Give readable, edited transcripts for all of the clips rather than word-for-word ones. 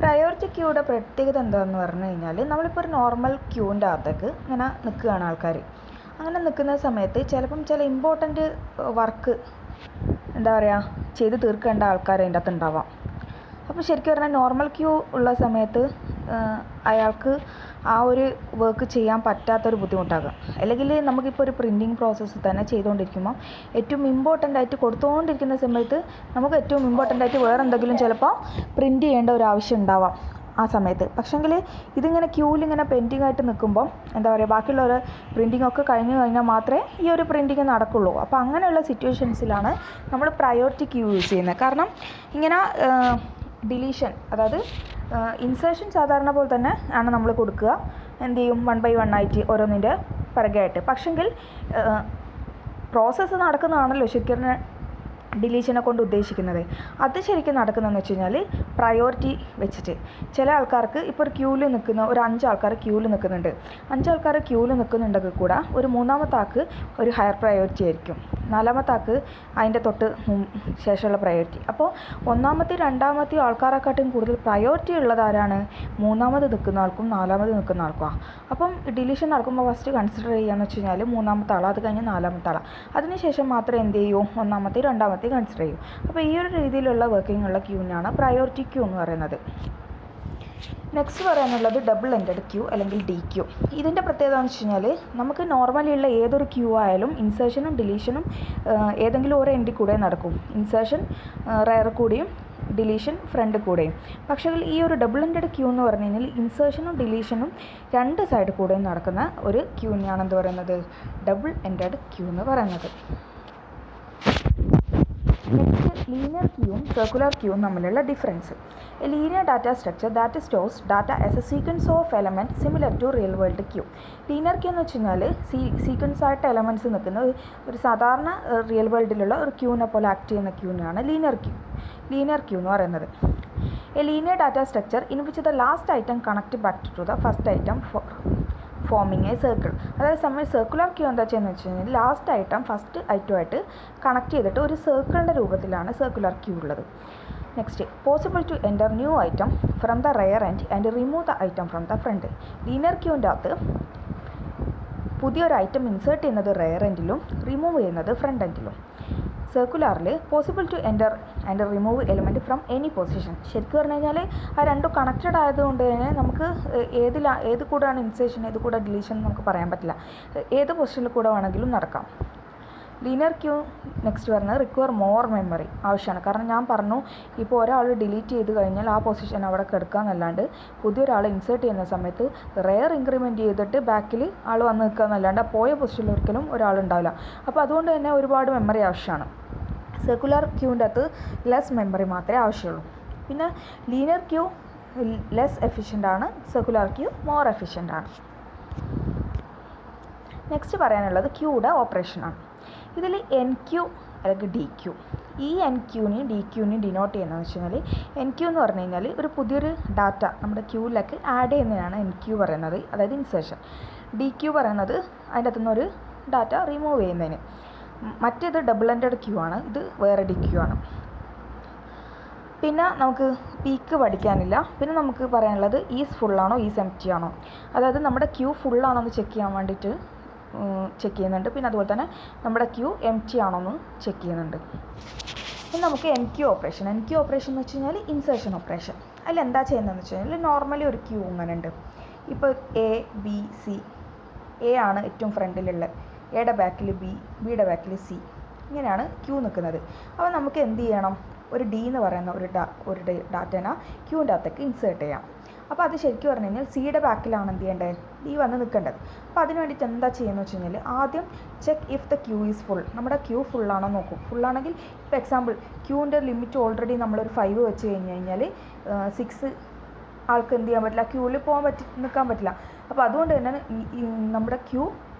Priority ക്യൂയുടെ പ്രത്യേകത എന്താണെന്ന് പറഞ്ഞു കഴിഞ്ഞാൽ, നമ്മളിപ്പോൾ ഒരു നോർമൽ ക്യൂവിൻ്റെ അകത്തേക്ക് ഇങ്ങനെ നിൽക്കുകയാണ് ആൾക്കാർ. അങ്ങനെ നിൽക്കുന്ന സമയത്ത് ചിലപ്പം ചില ഇമ്പോർട്ടൻറ്റ് വർക്ക് എന്താ പറയുക ചെയ്ത് തീർക്കേണ്ട ആൾക്കാർ അതിൻ്റെ അകത്ത് ഉണ്ടാവാം. അപ്പോൾ ശരിക്കും പറഞ്ഞാൽ നോർമൽ ക്യൂ ഉള്ള സമയത്ത് അയാൾക്ക് ആ ഒരു വർക്ക് ചെയ്യാൻ പറ്റാത്തൊരു ബുദ്ധിമുട്ടാകും. അല്ലെങ്കിൽ നമുക്കിപ്പോൾ ഒരു പ്രിൻറ്റിങ് പ്രോസസ്സ് തന്നെ ചെയ്തുകൊണ്ടിരിക്കുമ്പോൾ ഏറ്റവും ഇമ്പോർട്ടൻ്റ് ആയിട്ട് കൊടുത്തുകൊണ്ടിരിക്കുന്ന സമയത്ത് നമുക്ക് ഏറ്റവും ഇമ്പോർട്ടൻ്റ് ആയിട്ട് വേറെ എന്തെങ്കിലും ചിലപ്പോൾ പ്രിൻറ്റ് ചെയ്യേണ്ട ഒരു ആവശ്യം ഉണ്ടാവാം ആ സമയത്ത്. പക്ഷേങ്കിൽ ഇതിങ്ങനെ ക്യൂവിൽ ഇങ്ങനെ പെൻഡിങ് ആയിട്ട് നിൽക്കുമ്പോൾ എന്താ പറയുക, ബാക്കിയുള്ളവർ പ്രിൻറ്റിംഗ് ഒക്കെ കഴിഞ്ഞ് കഴിഞ്ഞാൽ മാത്രമേ ഈ ഒരു പ്രിൻറ്റിങ് നടക്കുള്ളൂ. അപ്പോൾ അങ്ങനെയുള്ള സിറ്റുവേഷൻസിലാണ് നമ്മൾ പ്രയോറിറ്റി ക്യൂ യൂസ് ചെയ്യുന്നത്. കാരണം ഇങ്ങനെ ഡിലീഷൻ, അതായത് ഇൻസേർഷൻ സാധാരണ പോലെ തന്നെ ആണ് നമ്മൾ കൊടുക്കുക. എന്ത് ചെയ്യും, 1 by 1 ആയിട്ട് ഓരോന്നിൻ്റെ പിറകെയായിട്ട്. പക്ഷെങ്കിൽ പ്രോസസ്സ് നടക്കുന്നതാണല്ലോ ശരിക്കും ഡിലീഷനെ കൊണ്ട് ഉദ്ദേശിക്കുന്നത്. അത് ശരിക്കും നടക്കുന്നതെന്ന് വെച്ച് കഴിഞ്ഞാൽ പ്രയോറിറ്റി വെച്ചിട്ട് ചില ആൾക്കാർക്ക് ഇപ്പോൾ ഒരു ക്യൂവിൽ നിൽക്കുന്ന ഒരു 5 ആൾക്കാർ ക്യൂവിൽ നിൽക്കുന്നുണ്ട്. 5 ആൾക്കാർ ക്യൂവിൽ നിൽക്കുന്നുണ്ടെങ്കിൽ കൂടെ ഒരു 3ാമത്തെ ആൾക്ക് ഒരു ഹയർ പ്രയോറിറ്റി ആയിരിക്കും, 4ാമത്തെ ആൾക്ക് അതിൻ്റെ തൊട്ട് ശേഷമുള്ള പ്രയോറിറ്റി. അപ്പോൾ 1ാമത്തെയും 2ാമത്തെയും ആൾക്കാരെക്കാട്ടും കൂടുതൽ പ്രയോറിറ്റി ഉള്ളത് ആരാണ്? 3ാമത് നിൽക്കുന്ന ആൾക്കും 4ാമത് നിൽക്കുന്ന ആൾക്കും. അപ്പം ഡിലീഷൻ നടക്കുമ്പോൾ ഫസ്റ്റ് കൺസിഡർ ചെയ്യുകയെന്ന് വെച്ച് കഴിഞ്ഞാൽ 3ാമത്തെ ആൾ, അത് കഴിഞ്ഞ് 4ാമത്തെ ആൾ, അതിനുശേഷം മാത്രമേ എന്ത് ചെയ്യൂ 1ാമത്തെയും 2ാമത്തെയും കൺസിഡർ ചെയ്യും. അപ്പോൾ ഈ ഒരു രീതിയിലുള്ള വർക്കിംഗ് ഉള്ള ക്യൂവിനാണ് പ്രയോറിറ്റി ക്യൂ എന്ന് പറയുന്നത്. നെക്സ്റ്റ് പറയാനുള്ളത് ഡബിൾ എൻഡഡ് ക്യൂ അല്ലെങ്കിൽ ഡി ക്യൂ. ഇതിൻ്റെ പ്രത്യേകത എന്ന് വെച്ച് കഴിഞ്ഞാൽ, നമുക്ക് നോർമലി ഉള്ള ഏതൊരു ക്യൂ ആയാലും ഇൻസേർഷനും ഡിലീഷനും ഏതെങ്കിലും ഒരു എൻഡിൽ കൂടെ നടക്കും. ഇൻസേർഷൻ റെയർ കൂടിയും ഡിലീഷൻ ഫ്രണ്ട് കൂടെയും. പക്ഷേ ഈ ഒരു ഡബിൾ എൻഡഡ് ക്യൂ എന്ന് പറഞ്ഞു കഴിഞ്ഞാൽ ഇൻസേർഷനും ഡിലീഷനും 2 സൈഡ് കൂടെയും നടക്കുന്ന ഒരു ക്യൂവിനാണ് എന്ത് പറയുന്നത്, ഡബിൾ എൻഡഡ് ക്യൂ എന്ന് പറയുന്നത്. നെക്സ്റ്റ് ലീനിയർ ക്യൂവും സർക്കുലർ ക്യൂവും തമ്മിലുള്ള difference. A linear data structure that stores data as a sequence of element similar to real world queue. Linear queue എന്ന് വെച്ച് കഴിഞ്ഞാൽ സീക്വൻസ് ആയിട്ട് എലമെൻറ്റ്സ് നിൽക്കുന്ന ഒരു സാധാരണ റിയൽ വേൾഡിലുള്ള ഒരു ക്യൂവിനെ പോലെ ആക്ട് ചെയ്യുന്ന ക്യൂവിനാണ് ലീനിയർ ക്യൂ എന്ന് പറയുന്നത്. A linear data structure in which the last item connect back to the first item forming a circle. അതായത് നമ്മൾ സർക്കുലർ ക്യൂ എന്താ ചെയ്യുന്നത് വെച്ച് കഴിഞ്ഞാൽ ലാസ്റ്റ് ഐറ്റം ഫസ്റ്റ് ഐറ്റമായിട്ട് കണക്ട് ചെയ്തിട്ട് ഒരു സർക്കിളിൻ്റെ രൂപത്തിലാണ് സർക്കുലർ ക്യൂ ഉള്ളത്. Next, possible to enter new item from the rear end and remove the item from the front. Linear ക്യൂവിൻ്റെ അകത്ത് പുതിയൊരു ഐറ്റം ഇൻസേർട്ട് ചെയ്യുന്നത് റെയർ എൻഡിലും റിമൂവ് ചെയ്യുന്നത് ഫ്രണ്ട് എൻഡിലും. സർക്കുലറിൽ possible to enter and remove element from any position. ശരിക്കും പറഞ്ഞു കഴിഞ്ഞാൽ ആ രണ്ടും കണക്റ്റഡ് ആയതുകൊണ്ട് തന്നെ നമുക്ക് ഏത് കൂടെയാണ് ഇൻസേർഷൻ ഏത് കൂടെ ഡിലീഷൻ നമുക്ക് പറയാൻ പറ്റില്ല. ഏത് പൊസിഷനിൽ കൂടെ വേണമെങ്കിലും നടക്കാം. ലീനിയർ ക്യൂ നെക്സ്റ്റ് വരുന്നത് റിക്വയർ മോർ മെമ്മറി ആവശ്യമാണ്. കാരണം ഞാൻ പറഞ്ഞു, ഇപ്പോൾ ഒരാൾ ഡിലീറ്റ് ചെയ്ത് കഴിഞ്ഞാൽ ആ പൊസിഷൻ അവിടെ കിടക്കാമെന്നല്ലാണ്ട് പുതിയൊരാൾ ഇൻസേർട്ട് ചെയ്യുന്ന സമയത്ത് റെയർ ഇൻക്രിമെൻറ്റ് ചെയ്തിട്ട് ബാക്കിൽ ആൾ വന്ന് നിൽക്കുക എന്നല്ലാണ്ട് ആ പോയ പൊസിഷനിൽ ഒരിക്കലും ഒരാളുണ്ടാവില്ല. അപ്പോൾ അതുകൊണ്ട് തന്നെ ഒരുപാട് മെമ്മറി ആവശ്യമാണ്. സർക്കുലർ ക്യൂവിൻ്റെ അകത്ത് ലെസ് മെമ്മറി മാത്രമേ ആവശ്യമുള്ളൂ. പിന്നെ ലീനിയർ ക്യൂ ലെസ് എഫിഷ്യൻ്റ് ആണ്, സർക്കുലർ ക്യൂ മോർ എഫിഷ്യൻ്റ് ആണ്. നെക്സ്റ്റ് പറയാനുള്ളത് ക്യൂയുടെ ഓപ്പറേഷനാണ്. ഇതിൽ എൻ ക്യൂ അല്ലെങ്കിൽ ഡി ക്യൂ. ഈ എൻ ക്യൂവിനെയും ഡി ക്യൂവിനെയും ഡിനോട്ട് ചെയ്യുന്നതെന്ന് വെച്ച് കഴിഞ്ഞാൽ, എൻ ക്യൂ എന്ന് പറഞ്ഞു കഴിഞ്ഞാൽ ഒരു പുതിയൊരു ഡാറ്റ നമ്മുടെ ക്യൂവിലേക്ക് ആഡ് ചെയ്യുന്നതാണ് എൻ ക്യൂ പറയുന്നത്, അതായത് ഇൻസേർഷൻ. ഡി ക്യൂ പറയുന്നത് അതിൻ്റെ അകത്തുനിന്നൊരു ഡാറ്റ റിമൂവ് ചെയ്യുന്നതിന്. മറ്റേത് ഡബിൾ എൻഡഡ് ക്യൂ ആണ്, ഇത് വേറെ ഡി ക്യൂ ആണ്. പിന്നെ നമുക്ക് പീക്ക് പഠിക്കാനില്ല. പിന്നെ നമുക്ക് പറയാനുള്ളത് ഈസ് ഫുള്ളാണോ ഈസ് എംപ്റ്റി ആണോ, അതായത് നമ്മുടെ ക്യൂ ഫുള്ളാണോ എന്ന് ചെക്ക് ചെയ്യാൻ വേണ്ടിയിട്ട് ചെക്ക് ചെയ്യുന്നുണ്ട്. പിന്നെ അതുപോലെ തന്നെ നമ്മുടെ ക്യൂ എംപ്റ്റി ആണോ എന്ന് ചെക്ക് ചെയ്യുന്നുണ്ട്. ഇനി നമുക്ക് എൻ ക്യൂ ഓപ്പറേഷൻ എന്ന് വെച്ച് കഴിഞ്ഞാൽ ഇൻസേർഷൻ ഓപ്പറേഷൻ. അതിൽ എന്താ ചെയ്യുന്നതെന്ന് വെച്ച് കഴിഞ്ഞാൽ, നോർമലി ഒരു ക്യൂ ഇങ്ങനെ ഉണ്ട്. ഇപ്പോൾ എ ബി സി, എ ആണ് ഏറ്റവും ഫ്രണ്ടിലുള്ളത്, എയുടെ ബാക്കിൽ ബി, ബിയുടെ ബാക്കിൽ സി, ഇങ്ങനെയാണ് ക്യൂ നിൽക്കുന്നത്. അപ്പോൾ നമുക്ക് എന്ത് ചെയ്യണം, ഒരു ഡി എന്ന് പറയുന്ന ഒരു ഡാറ്റേനെ ക്യൂവിൻ്റെ അകത്തേക്ക് ഇൻസേർട്ട് ചെയ്യാം. അപ്പോൾ അത് ശരിക്കും പറഞ്ഞു കഴിഞ്ഞാൽ സിയുടെ ബാക്കിലാണ് എന്ത് ചെയ്യേണ്ടത്, ഡി വന്ന് നിൽക്കേണ്ടത്. അപ്പോൾ അതിന് വേണ്ടിയിട്ട് എന്താ ചെയ്യുന്നത് വെച്ച് കഴിഞ്ഞാൽ, ആദ്യം check if the queue is full. നമ്മുടെ ക്യൂ ഫുള്ളാണോ നോക്കും. ഫുള്ളാണെങ്കിൽ ഇപ്പോൾ എക്സാമ്പിൾ ക്യൂവിൻ്റെ ലിമിറ്റ് ഓൾറെഡി നമ്മളൊരു 5 വെച്ച് കഴിഞ്ഞാൽ 6 ആൾക്ക് എന്ത് ചെയ്യാൻ പറ്റില്ല, ക്യൂവിൽ നിൽക്കാൻ പറ്റില്ല. അപ്പോൾ അതുകൊണ്ട് തന്നെ നമ്മുടെ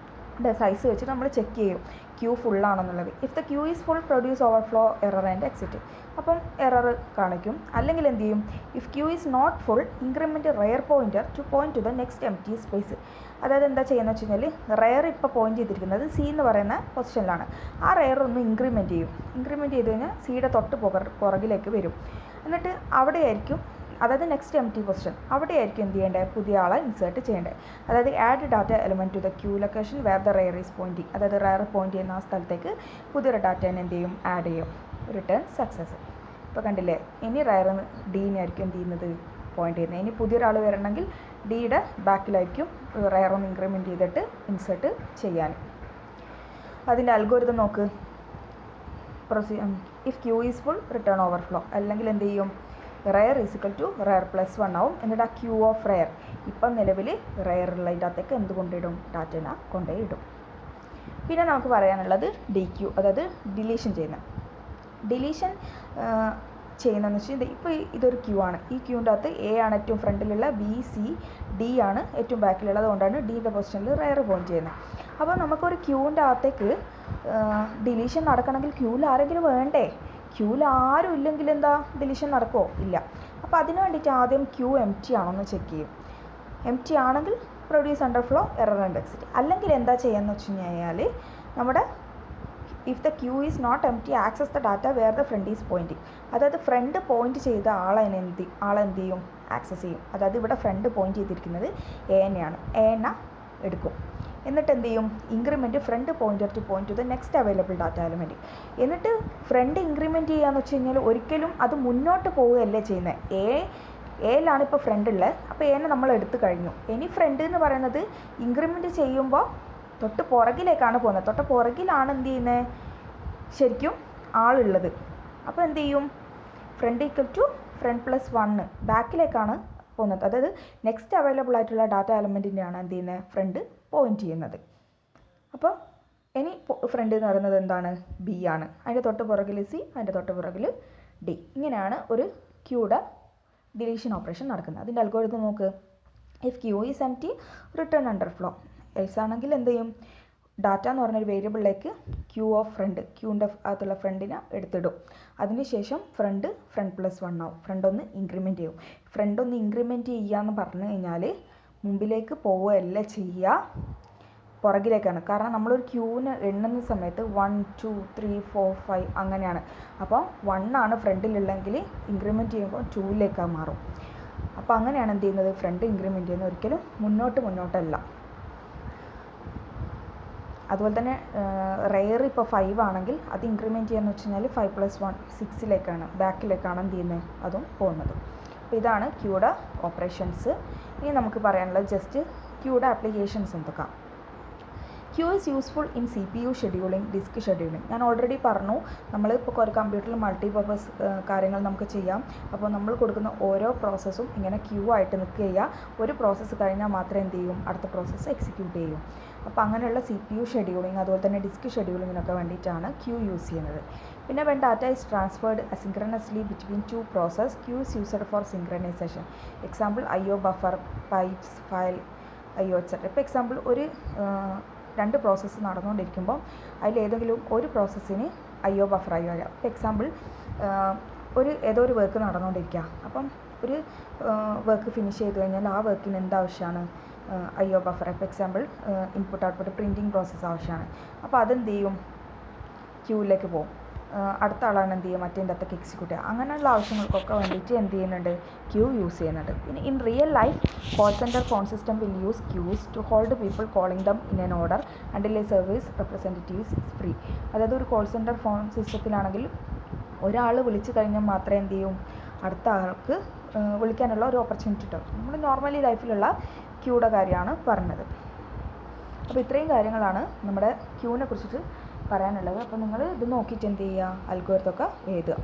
സൈസ് വെച്ചിട്ട് നമ്മൾ ചെക്ക് ചെയ്യും ക്യൂ ഫുള്ളാണെന്നുള്ളത്. If the queue is full produce overflow error and exit. അപ്പം എറർ കാണിക്കും. അല്ലെങ്കിൽ എന്ത് ചെയ്യും, if queue is not full increment rear pointer point to the next empty space. അതായത് എന്താ ചെയ്യുന്നത് വെച്ച് കഴിഞ്ഞാൽ, റെയർ ഇപ്പോൾ പോയിൻറ്റ് ചെയ്തിരിക്കുന്നത് സി എന്ന് പറയുന്ന പൊസിഷനിലാണ്. ആ റെയർ ഒന്ന് ഇൻക്രിമെൻറ്റ് ചെയ്ത് കഴിഞ്ഞാൽ സിയുടെ തൊട്ട് പുറകിലേക്ക് വരും. എന്നിട്ട് അവിടെയായിരിക്കും അതായത് നെക്സ്റ്റ് എം ടി പൊസിഷൻ അവിടെയായിരിക്കും എന്ത് ചെയ്യേണ്ടത്, പുതിയ ആളെ ഇൻസേർട്ട് ചെയ്യേണ്ടത്. അതായത് add data element to the queue location where the rear is pointing. അതായത് റെയർ പോയിൻറ്റ് ചെയ്യുന്ന ആ സ്ഥലത്തേക്ക് പുതിയൊരു ഡാറ്റേനെ എന്ത് ചെയ്യും, ആഡ് ചെയ്യും. Return success. ഇപ്പോൾ കണ്ടില്ലേ, ഇനി റെയർ ഡീനായിരിക്കും എന്ത് ചെയ്യുന്നത്, പോയിൻറ്റ് ചെയ്യുന്നത്. ഇനി പുതിയൊരാൾ വരണമെങ്കിൽ ഡിയുടെ ബാക്കിലായിരിക്കും റെയർ ഒന്ന് ഇൻക്രിമെൻറ്റ് ചെയ്തിട്ട് ഇൻസേർട്ട് ചെയ്യാൻ. അതിൻ്റെ അൽഗോരിതം നോക്ക്. If queue is full return overflow, അല്ലെങ്കിൽ എന്ത് ചെയ്യും, rear is equal to rear plus 1 ആവും. എന്നിട്ട് ആ ക്യൂ ഓഫ് റെയർ ഇപ്പം നിലവിൽ റെയറുള്ള ഇതിനകത്തേക്ക് എന്ത് കൊണ്ടിടും, ഡാറ്റേനെ കൊണ്ടുപോയി ഇടും. പിന്നെ നമുക്ക് പറയാനുള്ളത് ഡി ക്യൂ, അതായത് ഡിലീഷൻ ചെയ്യുന്നത്. ഡിലീഷൻ ചെയ്യുന്നതെന്ന് വെച്ചാൽ ഇപ്പോൾ ഇതൊരു ക്യൂ ആണ്. ഈ ക്യൂവിൻ്റെ അകത്ത് എ ആണ് ഏറ്റവും ഫ്രണ്ടിലുള്ള, ബി സി ഡി ആണ് ഏറ്റവും ബാക്കിലുള്ളത്. അതുകൊണ്ടാണ് ഡിയുടെ പൊസിഷനിൽ റെയർ പോയിൻറ്റ് ചെയ്യുന്നത്. അപ്പോൾ നമുക്കൊരു ക്യൂവിൻ്റെ അകത്തേക്ക് ഡിലീഷൻ നടക്കണമെങ്കിൽ ക്യൂവിൽ ആരെങ്കിലും വേണ്ടേ? ക്യൂവിൽ ആരും ഇല്ലെങ്കിൽ എന്താ ഡിലീഷൻ നടക്കുമോ? ഇല്ല. അപ്പോൾ അതിന് വേണ്ടിയിട്ട് ആദ്യം ക്യൂ എം ടി ആണോ എന്ന് ചെക്ക് ചെയ്യും. എം ടി ആണെങ്കിൽ produce underflow error and exit. അല്ലെങ്കിൽ എന്താ ചെയ്യുകയെന്ന് വെച്ച് കഴിഞ്ഞാൽ നമ്മുടെ if the queue is not empty access the data where the front is pointing. അതായത് ഫ്രണ്ട് പോയിൻറ്റ് ചെയ്ത ആളെന്ത് ചെയ്യും, ആക്സസ് ചെയ്യും. അതായത് ഇവിടെ ഫ്രണ്ട് പോയിൻറ്റ് ചെയ്തിരിക്കുന്നത് എ എന്നെയാണ്. എ എന്നെ എടുക്കും. എന്നിട്ട് എന്ത് ചെയ്യും, increment front pointer to point to the next available data element. എന്നിട്ട് ഫ്രണ്ട് ഇൻക്രിമെൻറ്റ് ചെയ്യാന്ന് വെച്ച് കഴിഞ്ഞാൽ ഒരിക്കലും അത് മുന്നോട്ട് പോവുകയല്ലേ ചെയ്യുന്നത്. എയിലാണ് ഇപ്പോൾ ഫ്രണ്ട് ഉള്ളത്. അപ്പോൾ എനെ നമ്മൾ എടുത്തു കഴിഞ്ഞു. ഇനി ഫ്രണ്ട് എന്ന് പറയുന്നത് ഇൻക്രിമെൻറ്റ് ചെയ്യുമ്പോൾ തൊട്ട് പുറകിലേക്കാണ് പോകുന്നത്. തൊട്ട് പുറകിലാണ് എന്ത് ചെയ്യുന്നത്, ശരിക്കും ആളുള്ളത്. അപ്പോൾ എന്ത് ചെയ്യും, front equal to front plus 1 ബാക്കിലേക്കാണ് പോകുന്നത്. അതായത് നെക്സ്റ്റ് അവൈലബിൾ ആയിട്ടുള്ള ഡാറ്റ എലമെൻറ്റിൻ്റെയാണ് എന്ത് ചെയ്യുന്നത്, ഫ്രണ്ട് പോയിൻറ്റ് ചെയ്യുന്നത്. അപ്പോൾ ഇനി ഫ്രണ്ട് എന്ന് പറയുന്നത് എന്താണ്, ബി ആണ്. അതിൻ്റെ തൊട്ട് പുറകിൽ സി, അതിൻ്റെ തൊട്ട് പുറകിൽ ഡി. ഇങ്ങനെയാണ് ഒരു ക്യൂയുടെ ഡിലീഷൻ ഓപ്പറേഷൻ നടക്കുന്നത്. അതിൻ്റെ അൽഗോരിതം നോക്ക്. If queue is empty return underflow. Else ആണെങ്കിൽ എന്ത് ചെയ്യും, ഡാറ്റ എന്ന് പറഞ്ഞൊരു വേരിയബിളിലേക്ക് ക്യൂ ഓഫ് ഫ്രണ്ട്, ക്യൂവിൻ്റെ അകത്തുള്ള ഫ്രണ്ടിനെ എടുത്തിടും. അതിനുശേഷം ഫ്രണ്ട് പ്ലസ് 1 ആവും. ഫ്രണ്ട് ഒന്ന് ഇൻക്രിമെൻറ്റ് ചെയ്യും. ഫ്രണ്ട് ഒന്ന് ഇൻക്രിമെൻറ്റ് ചെയ്യാന്ന് പറഞ്ഞു കഴിഞ്ഞാൽ മുമ്പിലേക്ക് പോവുകയല്ല ചെയ്യുക, പുറകിലേക്കാണ്. കാരണം നമ്മളൊരു ക്യൂവിന് എണ്ണുന്ന സമയത്ത് 1 2 3 4 5 അങ്ങനെയാണ്. അപ്പോൾ 1 ആണ് ഫ്രണ്ടിലുള്ളെങ്കിൽ ഇൻക്രിമെൻറ്റ് ചെയ്യുമ്പോൾ 2ലേക്കാണ് മാറും. അപ്പോൾ അങ്ങനെയാണ് എന്ത് ചെയ്യുന്നത്, ഫ്രണ്ട് ഇൻക്രിമെൻറ്റ് ചെയ്യുന്നത്. ഒരിക്കലും മുന്നോട്ടല്ല. അതുപോലെ തന്നെ റെയർ ഇപ്പോൾ 5 ആണെങ്കിൽ അത് ഇൻക്രിമെൻറ്റ് ചെയ്യാന്ന് വെച്ച് കഴിഞ്ഞാൽ 5 പ്ലസ് 1 6ലേക്കാണ്, ബാക്കിലേക്കാണ് എന്ത് ചെയ്യുന്നത്, അതും പോകുന്നത്. അപ്പോൾ ഇതാണ് ക്യൂയുടെ ഓപ്പറേഷൻസ്. ഇനി നമുക്ക് പറയാനുള്ളത് ജസ്റ്റ് ക്യൂയുടെ ആപ്ലിക്കേഷൻസ് എന്തൊക്കെയാണ്. Queue is useful in CPU scheduling, disk scheduling. ഞാൻ ഓൾറെഡി പറഞ്ഞു, നമ്മളിപ്പോൾ ഒരു കമ്പ്യൂട്ടറിൽ മൾട്ടിപർപ്പസ് കാര്യങ്ങൾ നമുക്ക് ചെയ്യാം. അപ്പോൾ നമ്മൾ കൊടുക്കുന്ന ഓരോ പ്രോസസ്സും ഇങ്ങനെ ക്യൂ ആയിട്ട് നിൽക്കുക ചെയ്യുക. ഒരു പ്രോസസ്സ് കഴിഞ്ഞാൽ മാത്രമേ എന്ത് ചെയ്യും, അടുത്ത പ്രോസസ്സ് എക്സിക്യൂട്ട് ചെയ്യും. അപ്പോൾ അങ്ങനെയുള്ള CPU ഷെഡ്യൂളിംഗ് അതുപോലെ തന്നെ ഡിസ്ക് ഷെഡ്യൂളിങ്ങിനൊക്കെ വേണ്ടിയിട്ടാണ് ക്യൂ യൂസ് ചെയ്യുന്നത്. പിന്നെ when data is transferred asynchronously between 2 process, queue is used for synchronisation. Example IO buffer, pipes, file, IO etcetera. ഇപ്പോൾ എക്സാമ്പിൾ ഒരു 2 പ്രോസസ്സ് നടന്നുകൊണ്ടിരിക്കുമ്പോൾ അതിലേതെങ്കിലും ഒരു പ്രോസസ്സിന് IO ബഫറായി വരാം. ഇപ്പോൾ എക്സാമ്പിൾ ഏതോ ഒരു വർക്ക് നടന്നുകൊണ്ടിരിക്കുക. അപ്പം ഒരു വർക്ക് ഫിനിഷ് ചെയ്ത് കഴിഞ്ഞാൽ ആ വർക്കിന് എന്താവശ്യമാണ്, IO ബഫർ. ഇപ്പോൾ example input output printing process ആവശ്യമാണ്. അപ്പോൾ അതെന്ത് ചെയ്യും, ക്യൂവിലേക്ക് പോകും. അടുത്ത ആളാണ് എന്ത് ചെയ്യുക, മറ്റേൻ്റെ അകത്തേക്ക് എക്സിക്യൂട്ട് ചെയ്യുക. അങ്ങനെയുള്ള ആവശ്യങ്ങൾക്കൊക്കെ വേണ്ടിയിട്ട് എന്ത് ചെയ്യുന്നുണ്ട്, ക്യൂ യൂസ് ചെയ്യുന്നുണ്ട്. പിന്നെ in real life call centre phone system will use queues to hold people calling them in an order until a service representatives is free. അതായത് ഒരു കോൾ സെൻറ്റർ ഫോൺ സിസ്റ്റത്തിലാണെങ്കിൽ ഒരാൾ വിളിച്ചു കഴിഞ്ഞാൽ മാത്രമേ എന്ത് ചെയ്യും, അടുത്ത ആൾക്ക് വിളിക്കാനുള്ള ഒരു ഓപ്പർച്യൂണിറ്റി കിട്ടും. നമ്മൾ നോർമലി ലൈഫിലുള്ള ക്യൂയുടെ കാര്യമാണ് പറഞ്ഞത്. അപ്പോൾ ഇത്രയും കാര്യങ്ങളാണ് നമ്മുടെ ക്യൂവിനെ കുറിച്ചിട്ട് പറയാനുള്ളത്. അപ്പോൾ നിങ്ങൾ ഇത് നോക്കിയിട്ട് എന്ത് ചെയ്യുക, അൽഗോരിതമൊക്കെ എഴുതുക.